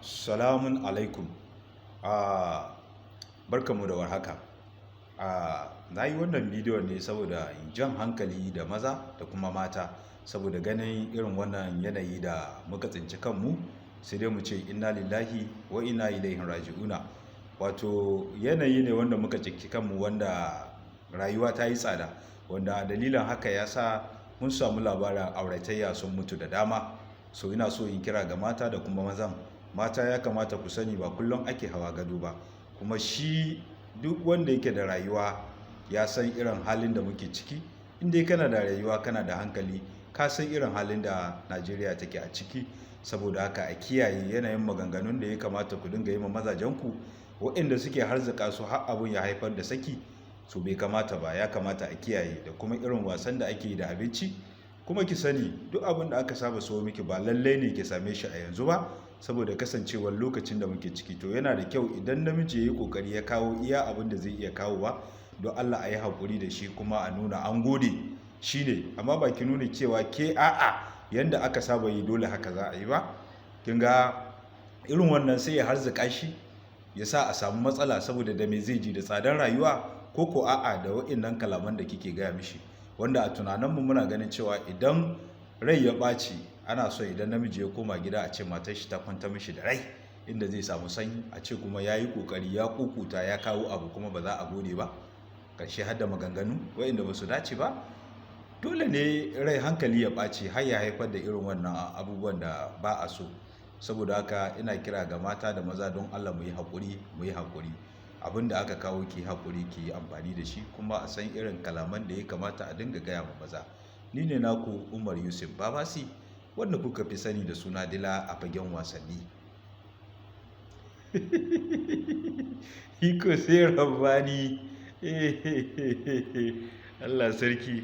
Salamun alaikum. Ah, Barkanmu da warhaka. Na yi wannan bidiyon ne saboda jan hankali da maza da kuma mata saboda ganin irin wannan yanayi da muka tsinci kanmu, sai dai mu ce inna lillahi wa inna ilaihi raji'una. Wato yanayi ne wanda muka tsinci kanmu wanda rayuwa ta yi tsada, wanda dalilin haka ya sa mun samu labarin auratayya sun mutu da dama. So ina so in kira ga mata da kuma mazan. Mata ya kamata ku sani ba kullum ake hawa gado ba, kuma shi duk wanda yake da rayuwa ya san irin halin da muke ciki. In dai kana da rayuwa kana da hankali, ka san irin halin da Najeriya take a ciki. Saboda haka a kiyaye yanayin maganganun da ya kamata ku dinga yi ma mazajenku, waɗanda suke harzuka su har abun ya haifar da saki. So bai kamata ba, ya kamata a kiyaye. Da kuma irin wasan da ake yi da abinci, kuma ki sani duk abin da aka saba so miki ba lallai ne ki same shi a yanzu ba, saboda kasancewar lokacin da muke ciki. To yana da kyau idan namiji ya yi kokari ya kawo iya abin da zai iya kawo ba, don Allah a yi haƙuri da shi kuma a nuna an gode shi ne. Amma ba ki nuna cewa ke a'a yanda aka saba yi dole haka za a yi ba. Kin ga irin wannan sai ya harzuka shi, ya sa a samu matsala, saboda da me zai ji, da tsadar rayuwa ko ko a'a da waɗannan kalaman da kike gaya mishi, wanda a tunaninmu muna ganin cewa idan rai ya ɓaci ana so idan namiji ya koma gida a ce matar shi ta kwanta mishi da rai, inda zai samu sanyi, a ce kuma ya yi ƙoƙari ya kukuta ya kawo abu kuma ba za a gode ba, ƙarshe har da maganganu waɗanda ba su dace ba. Dole ne rai hankali ya ɓaci har ya haifar da irin wannan abubuwan da ba a so. Saboda haka ina kira ga mata da maza don Allah mu yi haƙuri, mu yi haƙuri. Abin da aka kawo ki haƙuri ki yi amfani da shi, kuma a san irin kalaman da ya kamata a dinga gaya wa maza. Ni ne naku Umar Yusuf Babasi, wanda kuka fi sani da suna Dila a fagen wasanni. Iko sai Rabbani. Allah sarki.